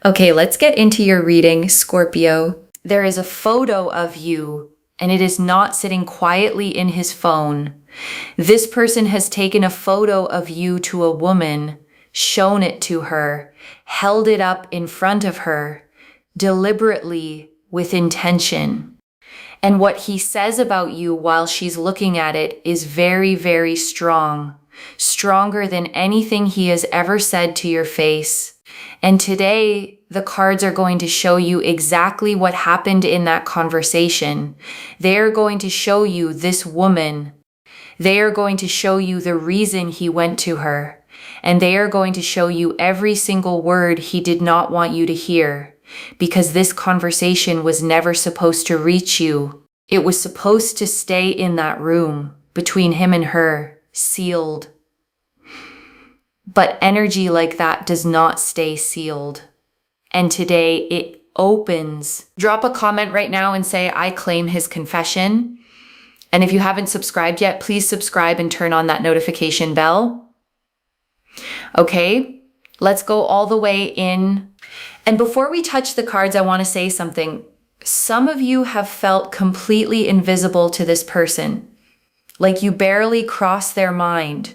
Okay, let's get into your reading, Scorpio. There is a photo of you, and it is not sitting quietly in his phone. This person has taken a photo of you to a woman, shown it to her, held it up in front of her, deliberately, with intention. And what he says about you while she's looking at it is very, very strong. Stronger than anything he has ever said to your face. And today, the cards are going to show you exactly what happened in that conversation. They are going to show you this woman. They are going to show you the reason he went to her. And they are going to show you every single word he did not want you to hear. Because this conversation was never supposed to reach you. It was supposed to stay in that room, between him and her, sealed. But energy like that does not stay sealed. And today it opens. Drop a comment right now and say, I claim his confession. And if you haven't subscribed yet, please subscribe and turn on that notification bell. Okay, let's go all the way in. And before we touch the cards, I want to say something. Some of you have felt completely invisible to this person. Like you barely crossed their mind.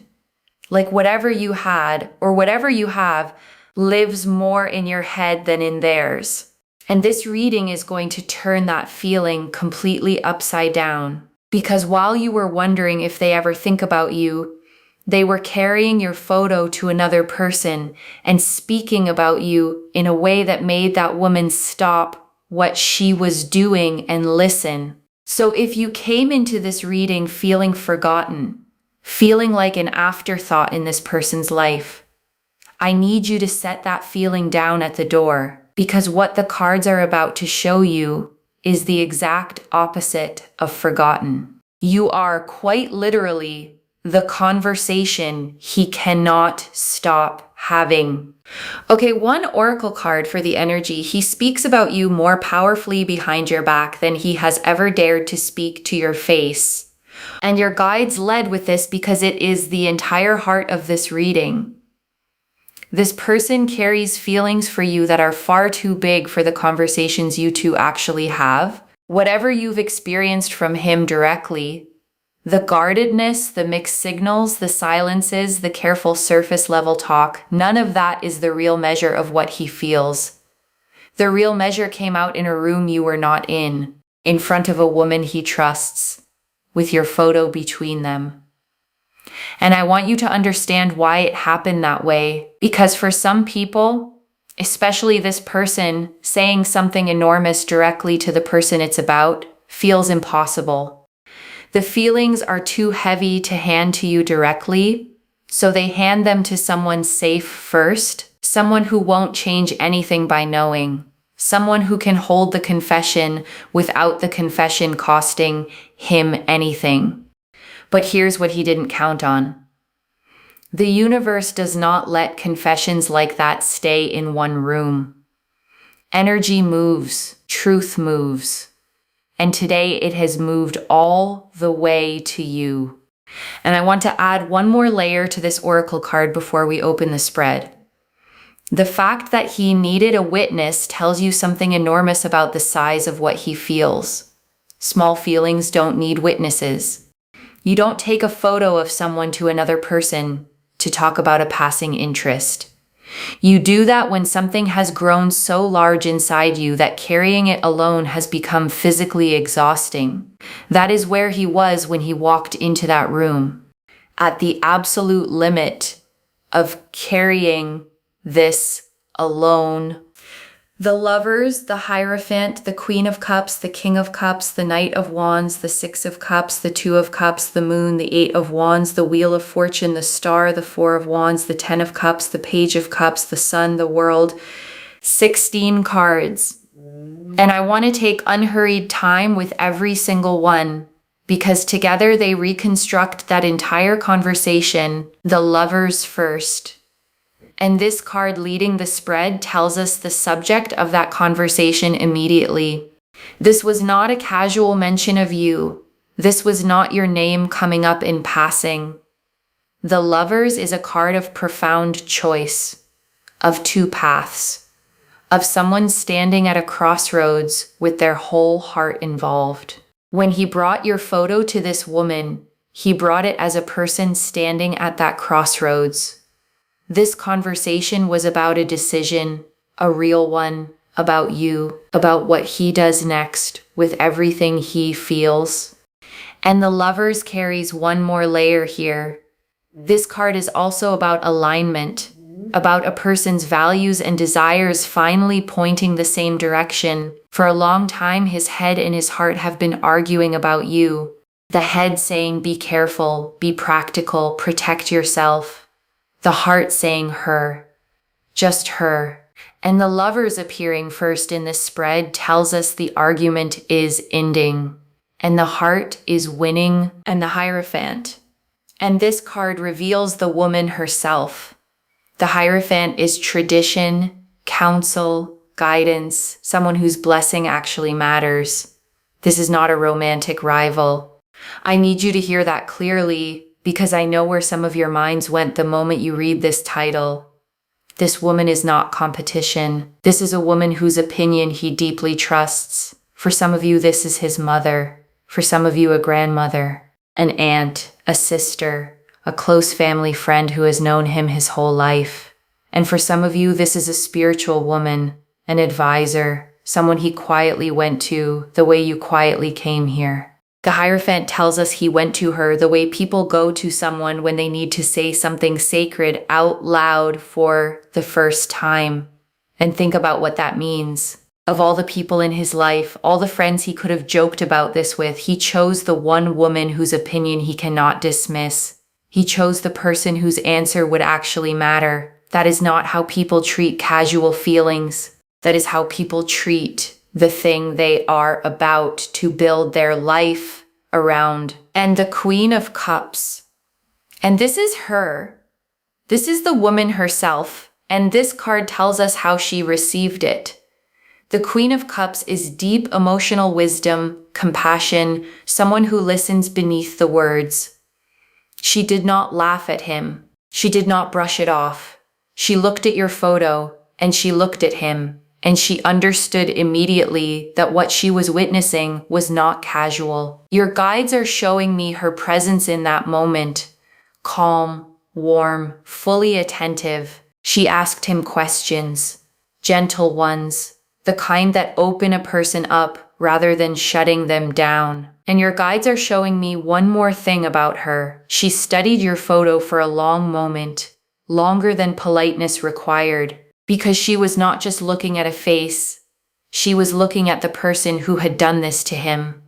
Like whatever you had or whatever you have lives more in your head than in theirs. And this reading is going to turn that feeling completely upside down. Because while you were wondering if they ever think about you, they were carrying your photo to another person and speaking about you in a way that made that woman stop what she was doing and listen. So if you came into this reading feeling forgotten, feeling like an afterthought in this person's life, I need you to set that feeling down at the door, because what the cards are about to show you is the exact opposite of forgotten. You are quite literally the conversation he cannot stop having. Okay, one oracle card for the energy. He speaks about you more powerfully behind your back than he has ever dared to speak to your face. And your guides led with this because it is the entire heart of this reading. This person carries feelings for you that are far too big for the conversations you two actually have. Whatever you've experienced from him directly, the guardedness, the mixed signals, the silences, the careful surface level talk, none of that is the real measure of what he feels. The real measure came out in a room you were not in front of a woman he trusts, with your photo between them. And I want you to understand why it happened that way, because for some people, especially this person, saying something enormous directly to the person it's about feels impossible. The feelings are too heavy to hand to you directly, so they hand them to someone safe first, someone who won't change anything by knowing, someone who can hold the confession without the confession costing him anything. But here's what he didn't count on. The universe does not let confessions like that stay in one room. Energy moves, truth moves. And today it has moved all the way to you. And I want to add one more layer to this oracle card before we open the spread. The fact that he needed a witness tells you something enormous about the size of what he feels. Small feelings don't need witnesses. You don't take a photo of someone to another person to talk about a passing interest. You do that when something has grown so large inside you that carrying it alone has become physically exhausting. That is where he was when he walked into that room, at the absolute limit of carrying this alone. The Lovers, the Hierophant, the Queen of Cups, the King of Cups, the Knight of Wands, the Six of Cups, the Two of Cups, the Moon, the Eight of Wands, the Wheel of Fortune, the Star, the Four of Wands, the Ten of Cups, the Page of Cups, the Sun, the World. 16 cards. And I want to take unhurried time with every single one, because together they reconstruct that entire conversation, the Lovers first. And this card leading the spread tells us the subject of that conversation immediately. This was not a casual mention of you. This was not your name coming up in passing. The Lovers is a card of profound choice, of two paths, of someone standing at a crossroads with their whole heart involved. When he brought your photo to this woman, he brought it as a person standing at that crossroads. This conversation was about a decision, a real one, about you, about what he does next with everything he feels. And the Lovers carries one more layer here. This card is also about alignment, about a person's values and desires finally pointing the same direction. For a long time, his head and his heart have been arguing about you. The head saying, be careful, be practical, protect yourself. The heart saying her, just her. And the Lovers appearing first in this spread tells us the argument is ending, and the heart is winning, and the Hierophant. And this card reveals the woman herself. The Hierophant is tradition, counsel, guidance, someone whose blessing actually matters. This is not a romantic rival. I need you to hear that clearly, because I know where some of your minds went the moment you read this title. This woman is not competition. This is a woman whose opinion he deeply trusts. For some of you, this is his mother. For some of you, a grandmother, an aunt, a sister, a close family friend who has known him his whole life. And for some of you, this is a spiritual woman, an advisor, someone he quietly went to the way you quietly came here. The Hierophant tells us he went to her the way people go to someone when they need to say something sacred out loud for the first time. And think about what that means. Of all the people in his life, all the friends he could have joked about this with, he chose the one woman whose opinion he cannot dismiss. He chose the person whose answer would actually matter. That is not how people treat casual feelings. That is how people treat the thing they are about to build their life around. And the Queen of Cups. And this is her. This is the woman herself. And this card tells us how she received it. The Queen of Cups is deep emotional wisdom, compassion, someone who listens beneath the words. She did not laugh at him. She did not brush it off. She looked at your photo, and she looked at him. And she understood immediately that what she was witnessing was not casual. Your guides are showing me her presence in that moment. Calm, warm, fully attentive. She asked him questions, gentle ones, the kind that open a person up rather than shutting them down. And your guides are showing me one more thing about her. She studied your photo for a long moment, longer than politeness required. Because she was not just looking at a face, she was looking at the person who had done this to him,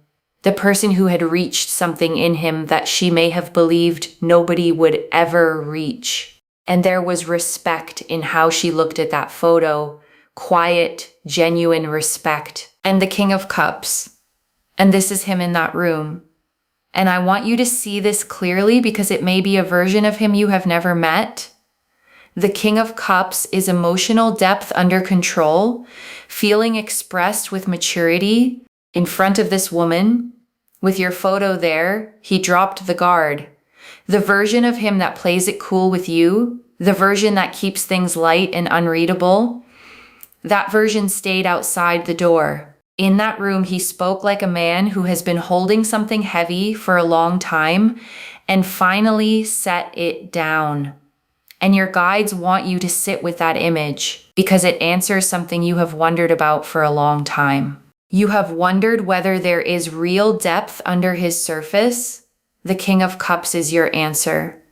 the person who had reached something in him that she may have believed nobody would ever reach. And there was respect in how she looked at that photo, quiet, genuine respect. And the King of Cups. And this is him in that room. And I want you to see this clearly because it may be a version of him you have never met. The King of Cups is emotional depth under control, feeling expressed with maturity in front of this woman. With your photo there, he dropped the guard. The version of him that plays it cool with you, the version that keeps things light and unreadable, that version stayed outside the door. In that room, he spoke like a man who has been holding something heavy for a long time and finally set it down. And your guides want you to sit with that image because it answers something you have wondered about for a long time. You have wondered whether there is real depth under his surface. The King of Cups is your answer.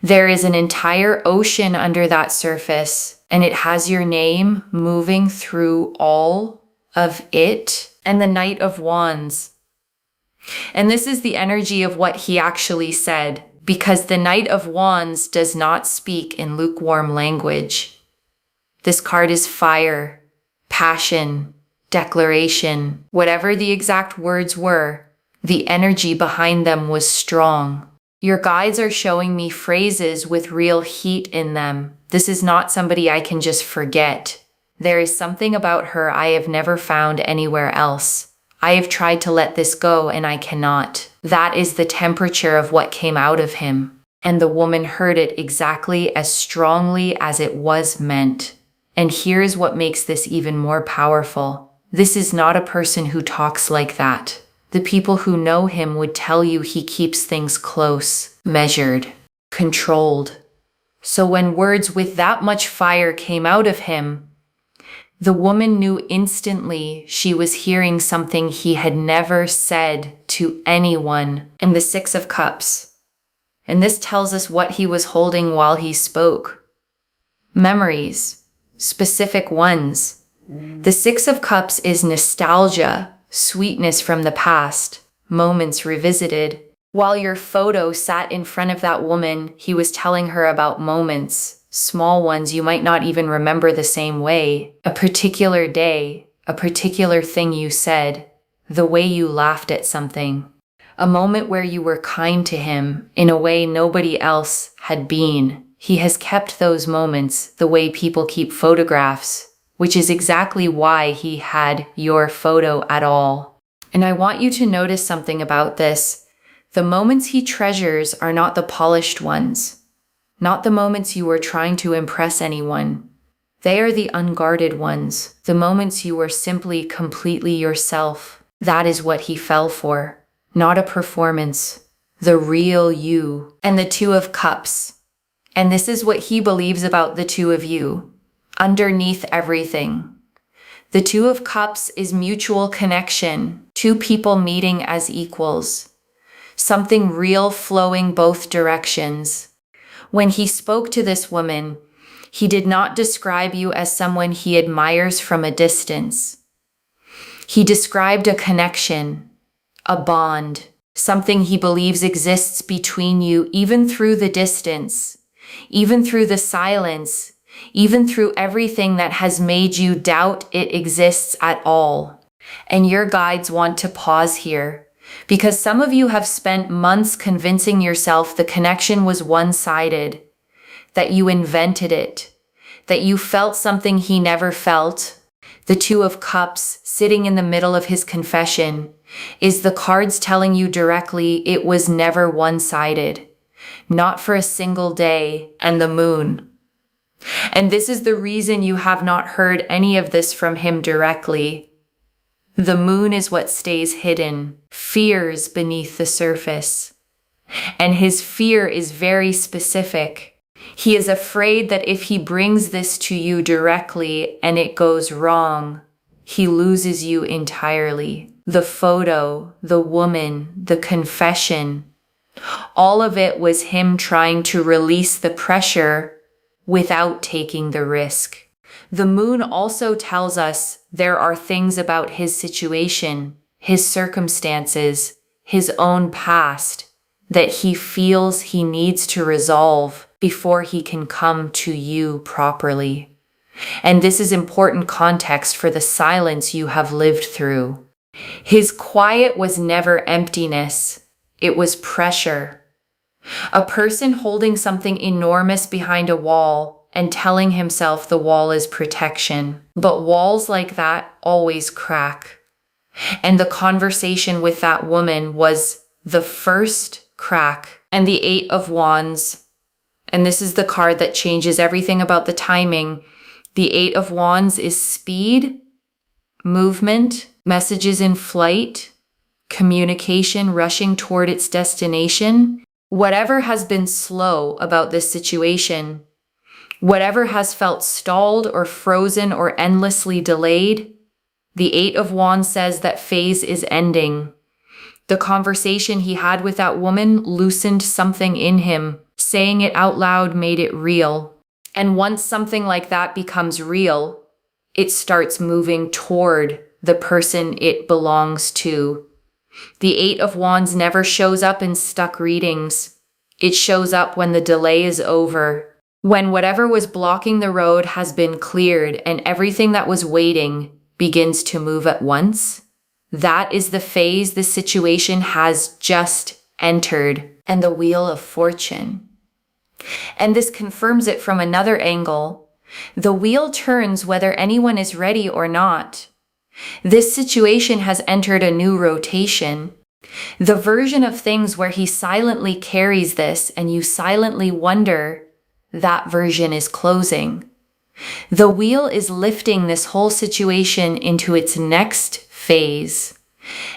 There is an entire ocean under that surface, and it has your name moving through all of it. And the Knight of Wands. And this is the energy of what he actually said. Because the Knight of Wands does not speak in lukewarm language. This card is fire, passion, declaration. Whatever the exact words were, the energy behind them was strong. Your guides are showing me phrases with real heat in them. This is not somebody I can just forget. There is something about her I have never found anywhere else. I have tried to let this go and I cannot. That is the temperature of what came out of him. And the woman heard it exactly as strongly as it was meant. And here's what makes this even more powerful. This is not a person who talks like that. The people who know him would tell you he keeps things close, measured, controlled. So when words with that much fire came out of him, the woman knew instantly she was hearing something he had never said to anyone. And the Six of Cups. And this tells us what he was holding while he spoke. Memories, specific ones. The Six of Cups is nostalgia, sweetness from the past, moments revisited. While your photo sat in front of that woman, he was telling her about moments, small ones you might not even remember the same way. A particular day, a particular thing you said, the way you laughed at something. A moment where you were kind to him in a way nobody else had been. He has kept those moments the way people keep photographs, which is exactly why he had your photo at all. And I want you to notice something about this. The moments he treasures are not the polished ones, not the moments you were trying to impress anyone. They are the unguarded ones, the moments you were simply completely yourself. That is what he fell for, not a performance, the real you. And the Two of Cups. And this is what he believes about the two of you. Underneath everything. The Two of Cups is mutual connection, two people meeting as equals. Something real flowing both directions. When he spoke to this woman, he did not describe you as someone he admires from a distance. He described a connection, a bond, something he believes exists between you even through the distance, even through the silence, even through everything that has made you doubt it exists at all. And your guides want to pause here, because some of you have spent months convincing yourself the connection was one-sided, that you invented it, that you felt something he never felt. The Two of Cups, sitting in the middle of his confession, is the cards telling you directly it was never one-sided, not for a single day, and the moon. And this is the reason you have not heard any of this from him directly. The moon is what stays hidden, fears beneath the surface. And his fear is very specific. He is afraid that if he brings this to you directly and it goes wrong, he loses you entirely. The photo, the woman, the confession, all of it was him trying to release the pressure without taking the risk. The moon also tells us there are things about his situation, his circumstances, his own past, that he feels he needs to resolve before he can come to you properly. And this is important context for the silence you have lived through. His quiet was never emptiness, it was pressure. A person holding something enormous behind a wall and telling himself the wall is protection. But walls like that always crack. And the conversation with that woman was the first crack. And the Eight of Wands, and this is the card that changes everything about the timing. The Eight of Wands is speed, movement, messages in flight, communication rushing toward its destination. Whatever has been slow about this situation, whatever has felt stalled or frozen or endlessly delayed, the Eight of Wands says that phase is ending. The conversation he had with that woman loosened something in him. Saying it out loud made it real. And once something like that becomes real, it starts moving toward the person it belongs to. The Eight of Wands never shows up in stuck readings. It shows up when the delay is over, when whatever was blocking the road has been cleared and everything that was waiting begins to move at once. That is the phase the situation has just entered, and the Wheel of Fortune. And this confirms it from another angle. The wheel turns whether anyone is ready or not. This situation has entered a new rotation. The version of things where he silently carries this and you silently wonder, that version is closing. The wheel is lifting this whole situation into its next phase.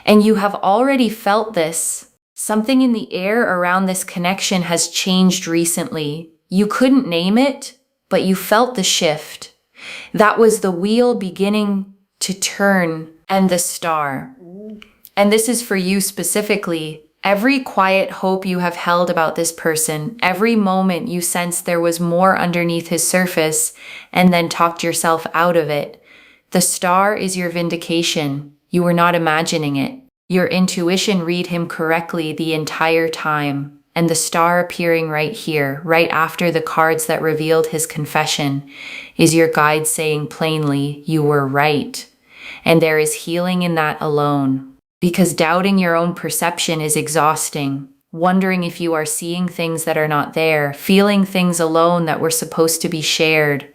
And you have already felt this. Something in the air around this connection has changed recently. You couldn't name it, but you felt the shift. That was the wheel beginning to turn and the star. And this is for you specifically. Every quiet hope you have held about this person, every moment you sensed there was more underneath his surface and then talked yourself out of it. The star is your vindication. You were not imagining it. Your intuition read him correctly the entire time. And the star appearing right here, right after the cards that revealed his confession, is your guide saying plainly, you were right. And there is healing in that alone. Because doubting your own perception is exhausting. Wondering if you are seeing things that are not there, feeling things alone that were supposed to be shared.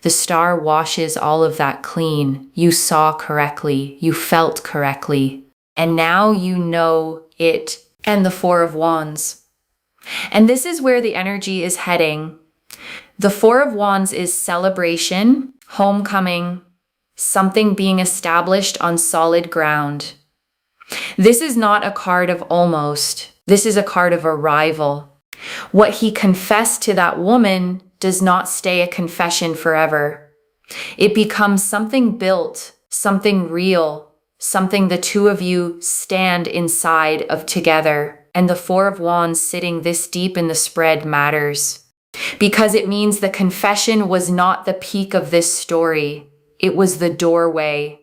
The star washes all of that clean. You saw correctly. You felt correctly. And now you know it. And the Four of Wands. And this is where the energy is heading. The Four of Wands is celebration, homecoming, something being established on solid ground. This is not a card of almost. This is a card of arrival. What he confessed to that woman does not stay a confession forever. It becomes something built, something real, something the two of you stand inside of together. And the Four of Wands sitting this deep in the spread matters. Because it means the confession was not the peak of this story. It was the doorway.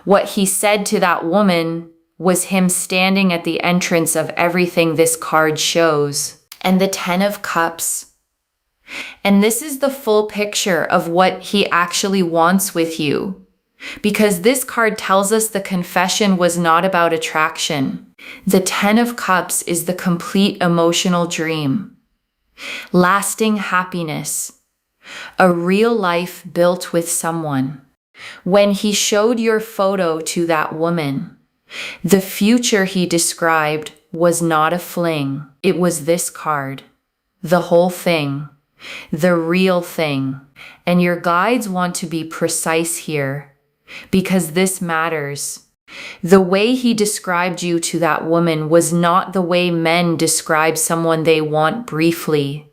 What he said to that woman was him standing at the entrance of everything this card shows. And the Ten of Cups. And this is the full picture of what he actually wants with you. Because this card tells us the confession was not about attraction. The Ten of Cups is the complete emotional dream. Lasting happiness. A real life built with someone. When he showed your photo to that woman, the future he described was not a fling. It was this card. The whole thing. The real thing. And your guides want to be precise here, because this matters. The way he described you to that woman was not the way men describe someone they want briefly.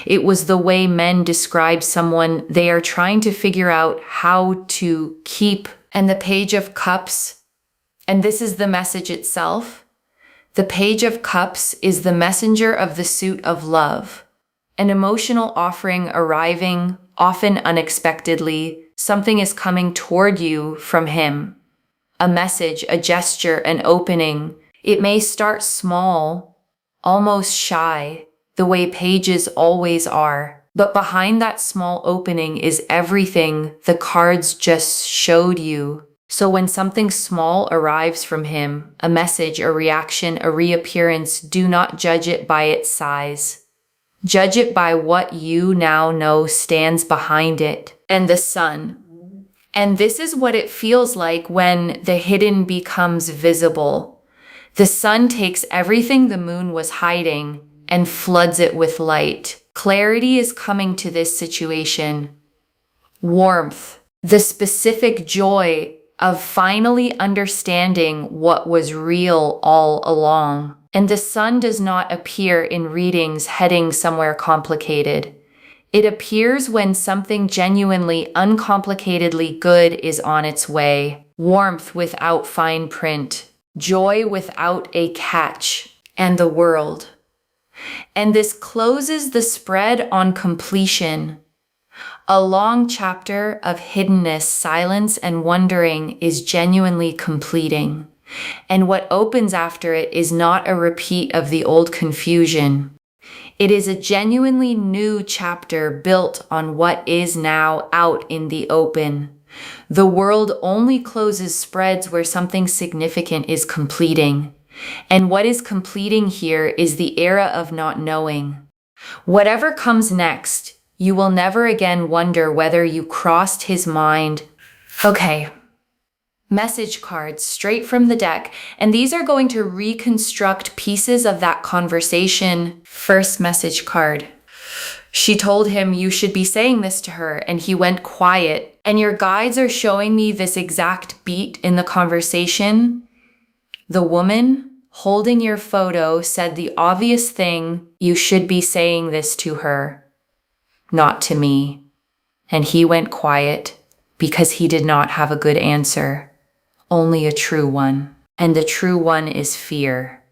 It was the way men describe someone they are trying to figure out how to keep. And the Page of Cups, and this is the message itself. The Page of Cups is the messenger of the suit of love. An emotional offering arriving, often unexpectedly. Something is coming toward you from him. A message, a gesture, an opening. It may start small, almost shy, the way pages always are. But behind that small opening is everything the cards just showed you. So when something small arrives from him, a message, a reaction, a reappearance, do not judge it by its size. Judge it by what you now know stands behind it. And the sun. And this is what it feels like when the hidden becomes visible. The sun takes everything the moon was hiding and floods it with light. Clarity is coming to this situation. Warmth. The specific joy of finally understanding what was real all along. And the sun does not appear in readings heading somewhere complicated. It appears when something genuinely, uncomplicatedly good is on its way. Warmth without fine print. Joy without a catch. And the world. And this closes the spread on completion. A long chapter of hiddenness, silence, and wondering is genuinely completing. And what opens after it is not a repeat of the old confusion. It is a genuinely new chapter built on what is now out in the open. The world only closes spreads where something significant is completing. And what is completing here is the era of not knowing. Whatever comes next, you will never again wonder whether you crossed his mind. Okay. Message cards straight from the deck, and these are going to reconstruct pieces of that conversation. First message card. She told him, you should be saying this to her, and he went quiet. And your guides are showing me this exact beat in the conversation. The woman holding your photo said the obvious thing, you should be saying this to her, not to me. And he went quiet because he did not have a good answer, only a true one. And the true one is fear.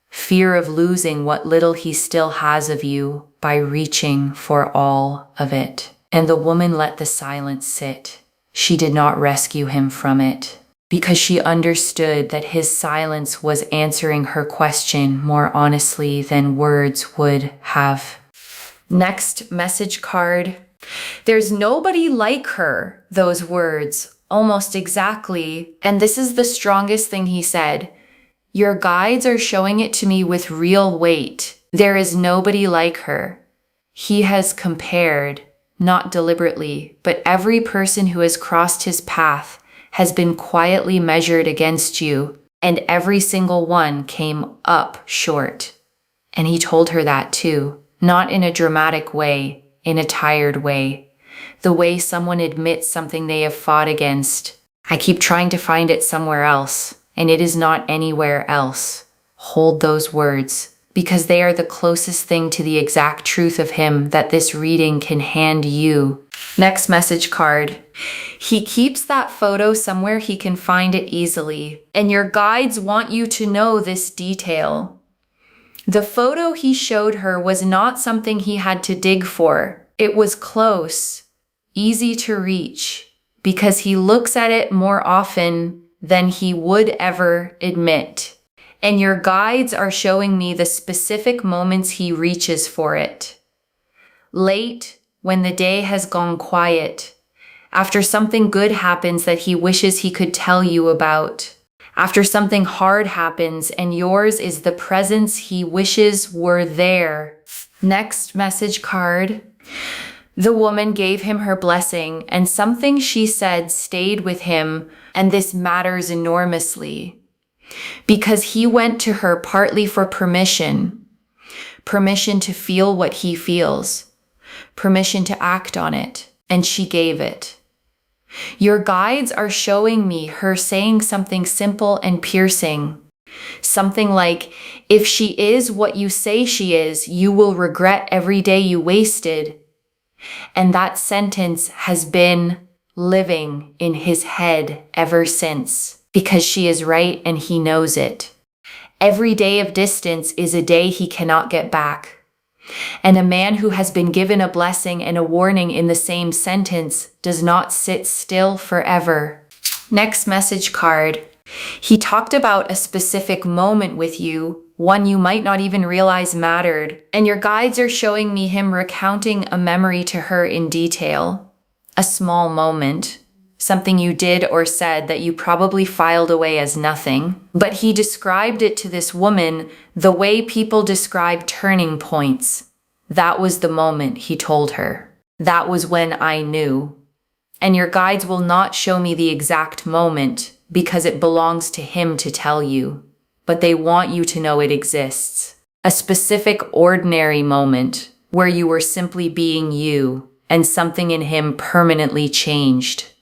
Fear of losing what little he still has of you by reaching for all of it. And the woman let the silence sit. She did not rescue him from it because she understood that his silence was answering her question more honestly than words would have. Next message card. There's nobody like her, those words, almost exactly. And this is the strongest thing he said. Your guides are showing it to me with real weight. There is nobody like her. He has compared, not deliberately, but every person who has crossed his path has been quietly measured against you, and every single one came up short. And he told her that too, not in a dramatic way, in a tired way, the way someone admits something they have fought against. I keep trying to find it somewhere else, and it is not anywhere else. Hold those words, because they are the closest thing to the exact truth of him that this reading can hand you. Next message card. He keeps that photo somewhere he can find it easily, and your guides want you to know this detail. The photo he showed her was not something he had to dig for. It was close, easy to reach, because he looks at it more often than he would ever admit. And your guides are showing me the specific moments he reaches for it. Late, when the day has gone quiet, after something good happens that he wishes he could tell you about, after something hard happens and yours is the presence he wishes were there. Next message card. The woman gave him her blessing, and something she said stayed with him, and this matters enormously. Because he went to her partly for permission to feel what he feels, permission to act on it, and she gave it. Your guides are showing me her saying something simple and piercing. Something like, if she is what you say she is, you will regret every day you wasted. And that sentence has been living in his head ever since, because she is right and he knows it. Every day of distance is a day he cannot get back. And a man who has been given a blessing and a warning in the same sentence does not sit still forever. Next message card. He talked about a specific moment with you, one you might not even realize mattered, and your guides are showing me him recounting a memory to her in detail. A small moment, something you did or said that you probably filed away as nothing, but he described it to this woman the way people describe turning points. That was the moment, he told her. That was when I knew. And your guides will not show me the exact moment because it belongs to him to tell you, but they want you to know it exists. A specific ordinary moment where you were simply being you and something in him permanently changed.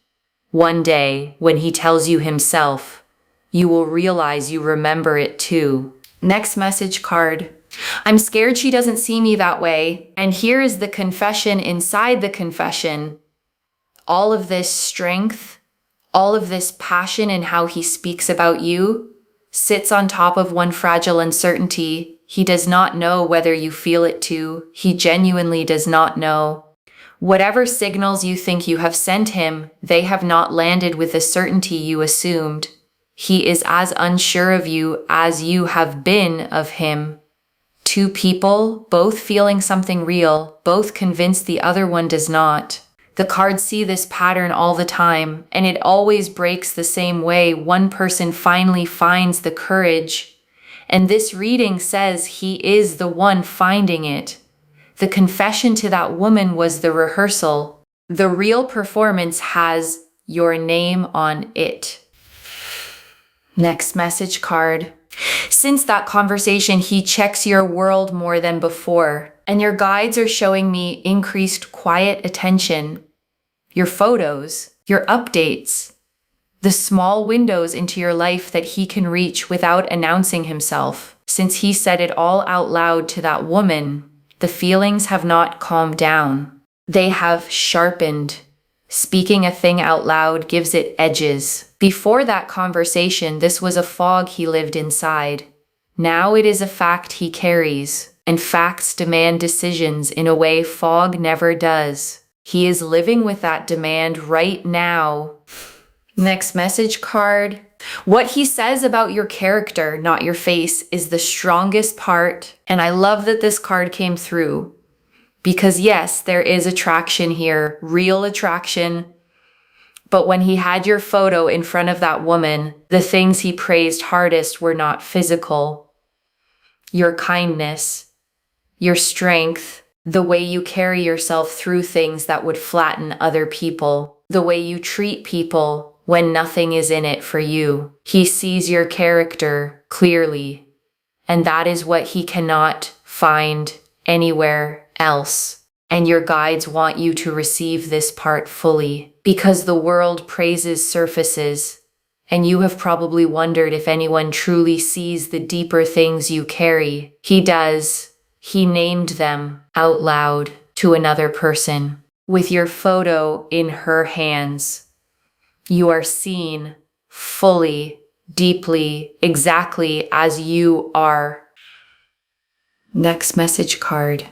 One day, when he tells you himself, you will realize you remember it too. Next message card. I'm scared she doesn't see me that way. And here is the confession inside the confession. All of this strength, all of this passion in how he speaks about you, sits on top of one fragile uncertainty. He does not know whether you feel it too. He genuinely does not know. Whatever signals you think you have sent him, they have not landed with the certainty you assumed. He is as unsure of you as you have been of him. Two people, both feeling something real, both convinced the other one does not. The cards see this pattern all the time, and it always breaks the same way. One person finally finds the courage, and this reading says he is the one finding it. The confession to that woman was the rehearsal. The real performance has your name on it. Next message card. Since that conversation, he checks your world more than before. And your guides are showing me increased quiet attention, your photos, your updates, the small windows into your life that he can reach without announcing himself. Since he said it all out loud to that woman, the feelings have not calmed down. They have sharpened. Speaking a thing out loud gives it edges. Before that conversation, this was a fog he lived inside. Now it is a fact he carries, and facts demand decisions in a way fog never does. He is living with that demand right now. Next message card. What he says about your character, not your face, is the strongest part. And I love that this card came through. Because yes, there is attraction here, real attraction. But when he had your photo in front of that woman, the things he praised hardest were not physical. Your kindness, your strength, the way you carry yourself through things that would flatten other people, the way you treat people when nothing is in it for you. He sees your character clearly, and that is what he cannot find anywhere else. And your guides want you to receive this part fully, because the world praises surfaces, and you have probably wondered if anyone truly sees the deeper things you carry. He does. He named them out loud to another person. With your photo in her hands, you are seen fully, deeply, exactly as you are. Next message card.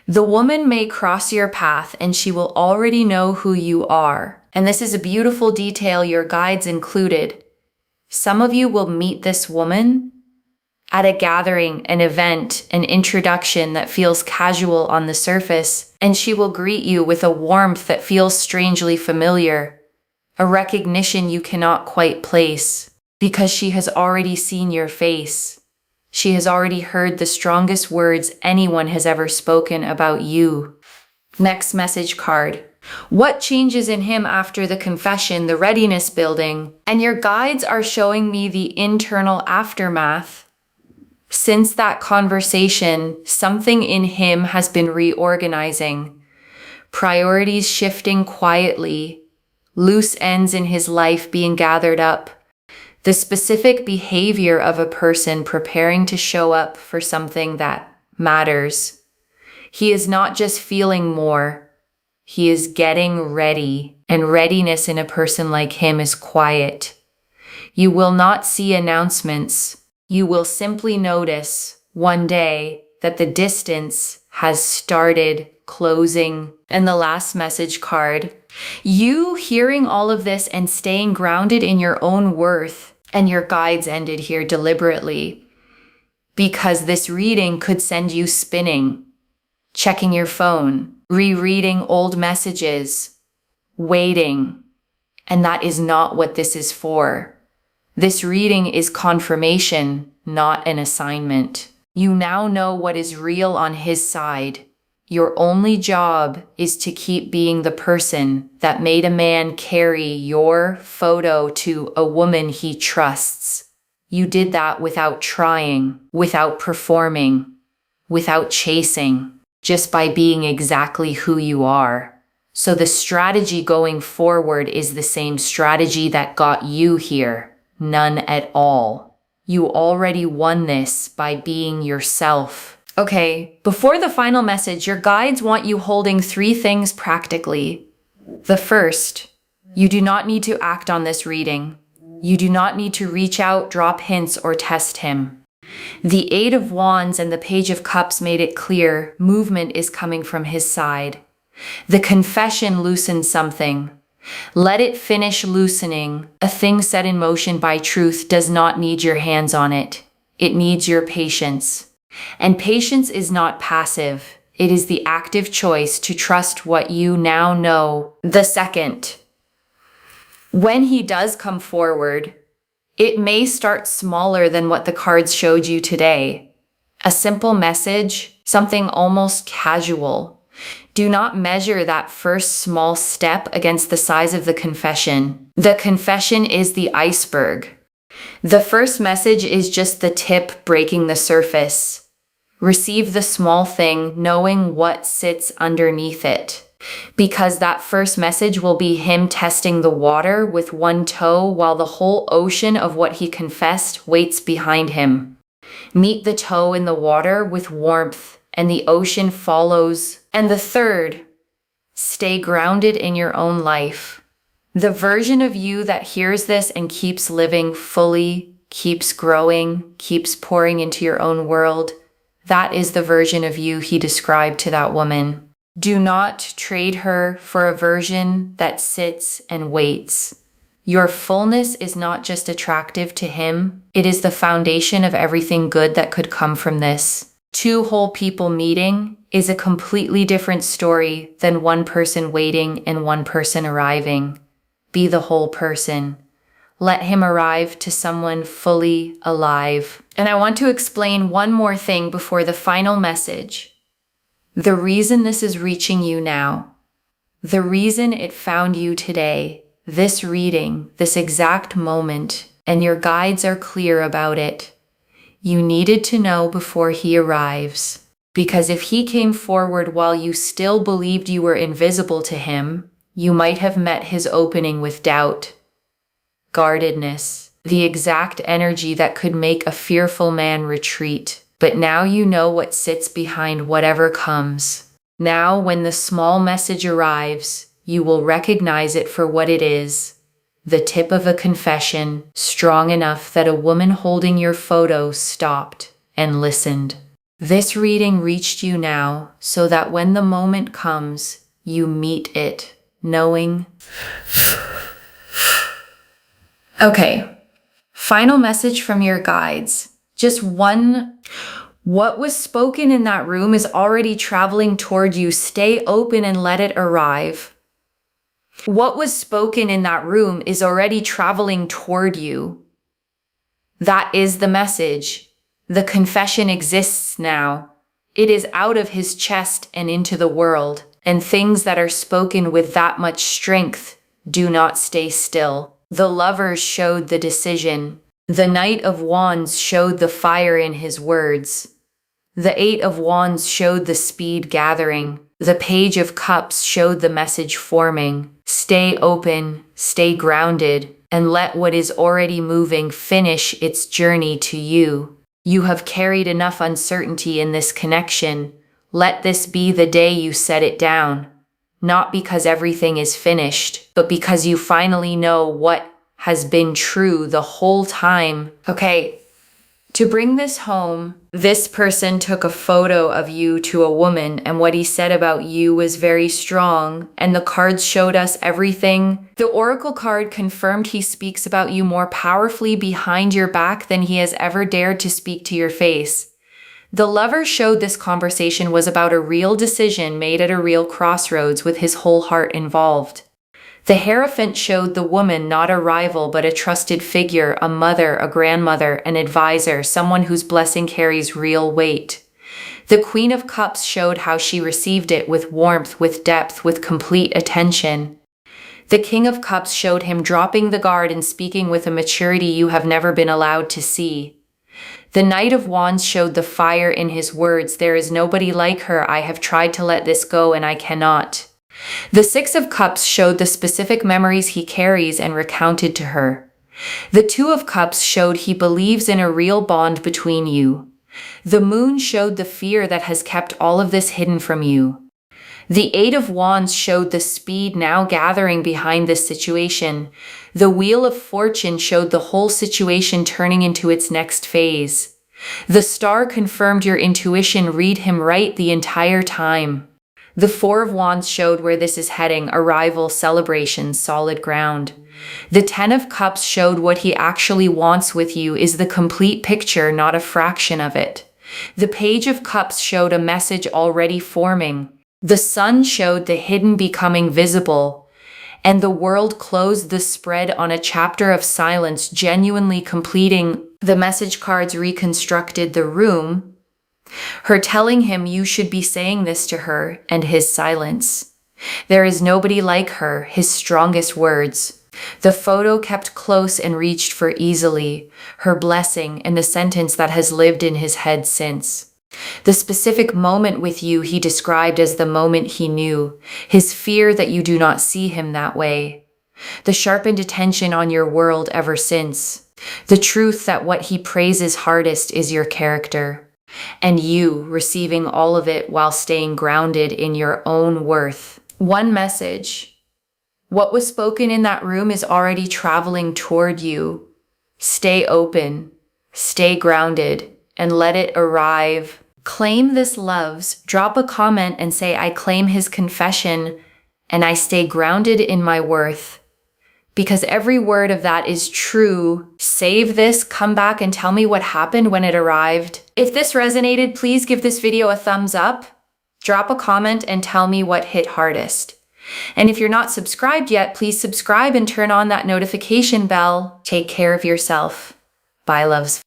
The woman may cross your path and she will already know who you are. And this is a beautiful detail your guides included. Some of you will meet this woman at a gathering, an event, an introduction that feels casual on the surface, and she will greet you with a warmth that feels strangely familiar. A recognition you cannot quite place, because she has already seen your face. She has already heard the strongest words anyone has ever spoken about you. Next message card. What changes in him after the confession, the readiness building? And your guides are showing me the internal aftermath. Since that conversation, something in him has been reorganizing. Priorities shifting quietly. Loose ends in his life being gathered up. The specific behavior of a person preparing to show up for something that matters. He is not just feeling more, he is getting ready. And readiness in a person like him is quiet. You will not see announcements. You will simply notice one day that the distance has started closing. And the last message card. You hearing all of this and staying grounded in your own worth, and your guides ended here deliberately, because this reading could send you spinning, checking your phone, rereading old messages, waiting, and that is not what this is for. This reading is confirmation, not an assignment. You now know what is real on his side. Your only job is to keep being the person that made a man carry your photo to a woman he trusts. You did that without trying, without performing, without chasing, just by being exactly who you are. So the strategy going forward is the same strategy that got you here. None at all. You already won this by being yourself. Okay, before the final message, your guides want you holding 3 things practically. The first, you do not need to act on this reading. You do not need to reach out, drop hints, or test him. The 8 of Wands and the Page of Cups made it clear movement is coming from his side. The confession loosened something. Let it finish loosening. A thing set in motion by truth does not need your hands on it. It needs your patience. And patience is not passive. It is the active choice to trust what you now know. The second, when he does come forward, it may start smaller than what the cards showed you today. A simple message, something almost casual. Do not measure that first small step against the size of the confession. The confession is the iceberg. The first message is just the tip breaking the surface. Receive the small thing, knowing what sits underneath it. Because that first message will be him testing the water with one toe while the whole ocean of what he confessed waits behind him. Meet the toe in the water with warmth, and the ocean follows. And the third, stay grounded in your own life. The version of you that hears this and keeps living fully, keeps growing, keeps pouring into your own world, that is the version of you he described to that woman. Do not trade her for a version that sits and waits. Your fullness is not just attractive to him, it is the foundation of everything good that could come from this. Two whole people meeting is a completely different story than one person waiting and one person arriving. Be the whole person. Let him arrive to someone fully alive. And I want to explain one more thing before the final message. The reason this is reaching you now, the reason it found you today, this reading, this exact moment, and your guides are clear about it. You needed to know before he arrives. Because if he came forward while you still believed you were invisible to him, you might have met his opening with doubt, guardedness, the exact energy that could make a fearful man retreat. But now you know what sits behind whatever comes. Now, when the small message arrives, you will recognize it for what it is. The tip of a confession, strong enough that a woman holding your photo stopped and listened. This reading reached you now so that when the moment comes, you meet it, knowing. Okay, final message from your guides. Just one. What was spoken in that room is already traveling toward you. Stay open and let it arrive. What was spoken in that room is already traveling toward you. That is the message. The confession exists now. It is out of his chest and into the world. And things that are spoken with that much strength do not stay still. The lovers showed the decision. The Knight of Wands showed the fire in his words. The Eight of Wands showed the speed gathering. The Page of Cups showed the message forming. Stay open, stay grounded, and let what is already moving finish its journey to you. You have carried enough uncertainty in this connection. Let this be the day you set it down. Not because everything is finished, but because you finally know what has been true the whole time. Okay, to bring this home, this person took a photo of you to a woman, and what he said about you was very strong, and the cards showed us everything. The Oracle card confirmed he speaks about you more powerfully behind your back than he has ever dared to speak to your face. The lover showed this conversation was about a real decision made at a real crossroads with his whole heart involved. The Hierophant showed the woman not a rival but a trusted figure, a mother, a grandmother, an advisor, someone whose blessing carries real weight. The Queen of Cups showed how she received it with warmth, with depth, with complete attention. The King of Cups showed him dropping the guard and speaking with a maturity you have never been allowed to see. The Knight of Wands showed the fire in his words. There is nobody like her. I have tried to let this go and I cannot. The Six of Cups showed the specific memories he carries and recounted to her. The Two of Cups showed he believes in a real bond between you. The Moon showed the fear that has kept all of this hidden from you. The Eight of Wands showed the speed now gathering behind this situation. The Wheel of Fortune showed the whole situation turning into its next phase. The Star confirmed your intuition. Read him right the entire time. The Four of Wands showed where this is heading, arrival, celebration, solid ground. The Ten of Cups showed what he actually wants with you is the complete picture, not a fraction of it. The Page of Cups showed a message already forming. The Sun showed the hidden becoming visible. And the World closed the spread on a chapter of silence, genuinely completing. The message cards reconstructed the room, her telling him you should be saying this to her, and his silence. There is nobody like her, his strongest words. The photo kept close and reached for easily, her blessing, and the sentence that has lived in his head since. The specific moment with you he described as the moment he knew, his fear that you do not see him that way, the sharpened attention on your world ever since, the truth that what he praises hardest is your character, and you receiving all of it while staying grounded in your own worth. One message: what was spoken in that room is already traveling toward you. Stay open, stay grounded, and let it arrive. Claim this loves. Drop a comment and say, I claim his confession and I stay grounded in my worth. Because every word of that is true. Save this, come back and tell me what happened when it arrived. If this resonated, please give this video a thumbs up. Drop a comment and tell me what hit hardest. And if you're not subscribed yet, please subscribe and turn on that notification bell. Take care of yourself. Bye, loves.